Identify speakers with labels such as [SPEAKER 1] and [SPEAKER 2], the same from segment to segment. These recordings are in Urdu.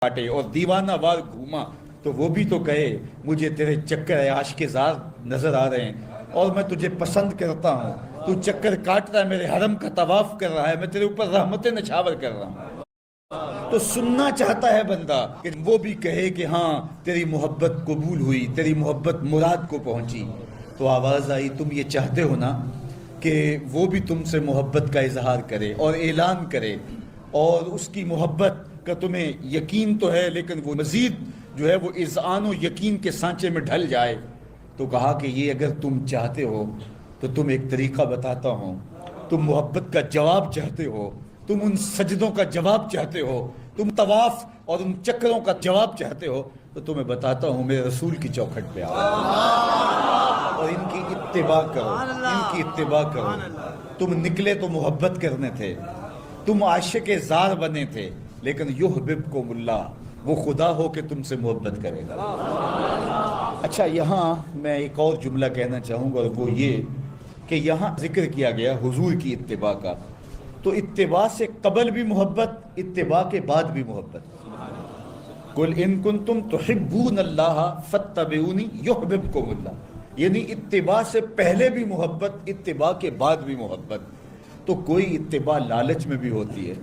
[SPEAKER 1] کاٹے اور دیوانہ وار گھوما تو وہ بھی تو کہے مجھے تیرے چکر عاشق زار نظر آ رہے ہیں اور میں تجھے پسند کرتا ہوں، تو چکر کاٹ رہا ہے، میرے حرم کا طواف کر رہا ہے، میں تیرے اوپر رحمتیں نچھاور کر رہا ہوں۔ تو سننا چاہتا ہے بندہ کہ وہ بھی کہے کہ ہاں تیری محبت قبول ہوئی، تیری محبت مراد کو پہنچی۔ تو آواز آئی تم یہ چاہتے ہو نا کہ وہ بھی تم سے محبت کا اظہار کرے اور اعلان کرے اور اس کی محبت کا تمہیں یقین تو ہے لیکن وہ مزید جو ہے وہ اذعان و یقین کے سانچے میں ڈھل جائے۔ تو کہا کہ یہ اگر تم چاہتے ہو تو تم ایک طریقہ بتاتا ہوں، تم محبت کا جواب چاہتے ہو، تم ان سجدوں کا جواب چاہتے ہو، تم طواف اور ان چکروں کا جواب چاہتے ہو، تو تمہیں بتاتا ہوں میرے رسول کی چوکھٹ پہ آؤ اور ان کی اتباع کرو، ان کی اتباع کرو۔ تم نکلے تو محبت کرنے تھے، تم عاشق زار بنے تھے، لیکن یحببکم اللہ، وہ خدا ہو کہ تم سے محبت کرے گا۔ اچھا یہاں میں ایک اور جملہ کہنا چاہوں گا اور وہ یہ کہ یہاں ذکر کیا گیا حضور کی اتباع کا، تو اتباع سے قبل بھی محبت، اتباع کے بعد بھی محبت۔ قل ان کنتم تحبون اللہ فاتبعونی یحببکم اللہ، یعنی اتباع سے پہلے بھی محبت، اتباع کے بعد بھی محبت۔ تو کوئی اتباع لالچ میں بھی ہوتی ہے،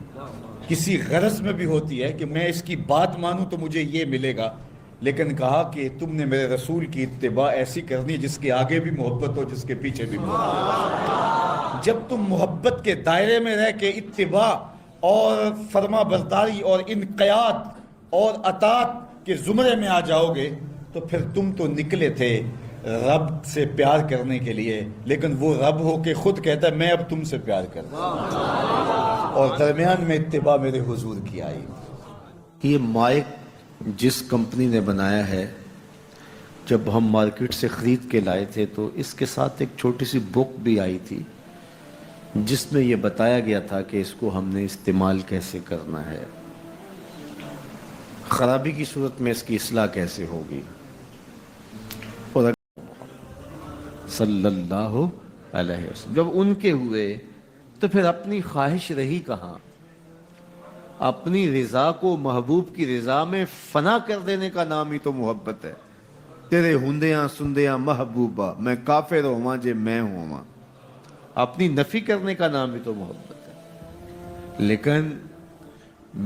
[SPEAKER 1] کسی غرض میں بھی ہوتی ہے کہ میں اس کی بات مانوں تو مجھے یہ ملے گا، لیکن کہا کہ تم نے میرے رسول کی اتباع ایسی کرنی جس کے آگے بھی محبت ہو، جس کے پیچھے بھی محبت ہو۔ جب تم محبت کے دائرے میں رہ کے اتباع اور فرما برداری اور انقیاد اور اطاعت کے زمرے میں آ جاؤ گے تو پھر تم تو نکلے تھے رب سے پیار کرنے کے لیے، لیکن وہ رب ہو کے خود کہتا ہے میں اب تم سے پیار کرتا ہوں، اور درمیان میں اتباع میرے حضور کی آئی۔
[SPEAKER 2] یہ مائک جس کمپنی نے بنایا ہے، جب ہم مارکیٹ سے خرید کے لائے تھے تو اس کے ساتھ ایک چھوٹی سی بک بھی آئی تھی جس میں یہ بتایا گیا تھا کہ اس کو ہم نے استعمال کیسے کرنا ہے، خرابی کی صورت میں اس کی اصلاح کیسے ہوگی، اور صلی اللہ علیہ وسلم جب ان کے ہوئے تو پھر اپنی خواہش رہی کہاں؟ اپنی رضا کو محبوب کی رضا میں فنا کر دینے کا نام ہی تو محبت ہے۔ تیرے ہندیاں سندیاں محبوبہ، میں کافر ہوں جے میں ہوں، اپنی نفی کرنے کا نام ہی تو محبت ہے۔ لیکن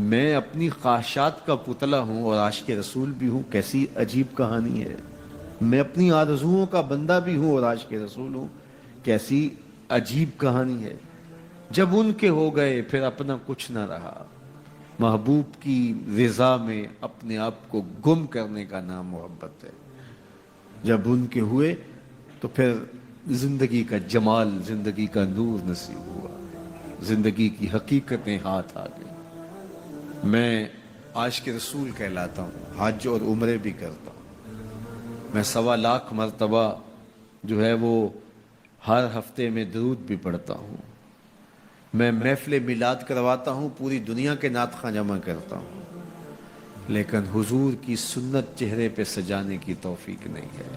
[SPEAKER 2] میں اپنی خواہشات کا پتلا ہوں اور عاشق رسول بھی ہوں، کیسی عجیب کہانی ہے۔ میں اپنی آرزوؤں کا بندہ بھی ہوں اور عاشق رسول ہوں، کیسی عجیب کہانی ہے۔ جب ان کے ہو گئے پھر اپنا کچھ نہ رہا۔ محبوب کی رضا میں اپنے آپ کو گم کرنے کا نام محبت ہے۔ جب ان کے ہوئے تو پھر زندگی کا جمال، زندگی کا نور نصیب ہوا، زندگی کی حقیقتیں ہاتھ آ گئی۔ میں عاشق رسول کہلاتا ہوں، حج اور عمرے بھی کرتا ہوں، میں 1.25 مرتبہ جو ہے وہ ہر ہفتے میں درود بھی پڑھتا ہوں، میں محفل میلاد کرواتا ہوں، پوری دنیا کے نعت خواں جمع کرتا ہوں، لیکن حضور کی سنت چہرے پہ سجانے کی توفیق نہیں ہے۔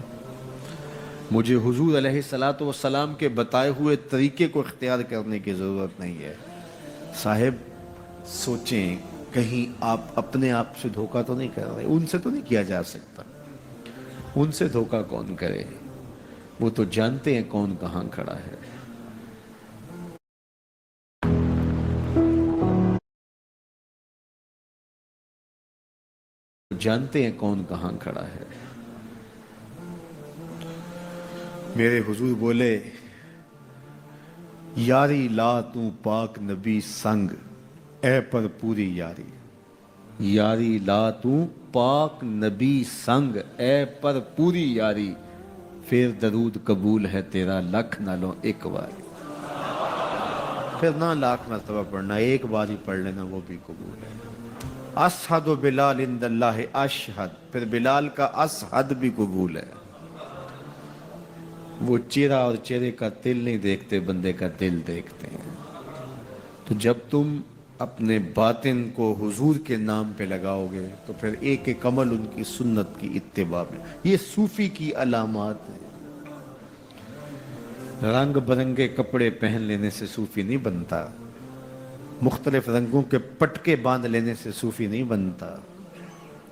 [SPEAKER 2] مجھے حضور علیہ السلام کے بتائے ہوئے طریقے کو اختیار کرنے کی ضرورت نہیں ہے۔ صاحب سوچیں کہیں آپ اپنے آپ سے دھوکہ تو نہیں کر رہے؟ ان سے تو نہیں کیا جا سکتا، ان سے دھوکہ کون کرے؟ وہ تو جانتے ہیں کون کہاں کھڑا ہے۔ جانتے ہیں کون کہاں کھڑا ہے۔ میرے حضور بولے یاری لا تو پاک نبی سنگ، اے پر پوری یاری، یاری لا تو پاک نبی سنگ، اے پر پوری یاری، پھر درود قبول ہے تیرا لکھ نالوں ایک بار۔ پھر نہ لاکھ مرتبہ پڑھنا، ایک بار ہی پڑھ لینا وہ بھی قبول ہے۔ اشہد بلال عند اللہ اشہد، پھر بلال کا اشہد بھی قبول ہے۔ وہ چہرہ اور چہرے کا دل نہیں دیکھتے، بندے کا دل دیکھتے ہیں۔ تو جب تم اپنے باطن کو حضور کے نام پہ لگاؤ گے تو پھر ایک ایک عمل ان کی سنت کی اتباع میں۔ یہ صوفی کی علامات ہیں۔ رنگ برنگے کپڑے پہن لینے سے صوفی نہیں بنتا، مختلف رنگوں کے پٹکے باندھ لینے سے صوفی نہیں بنتا،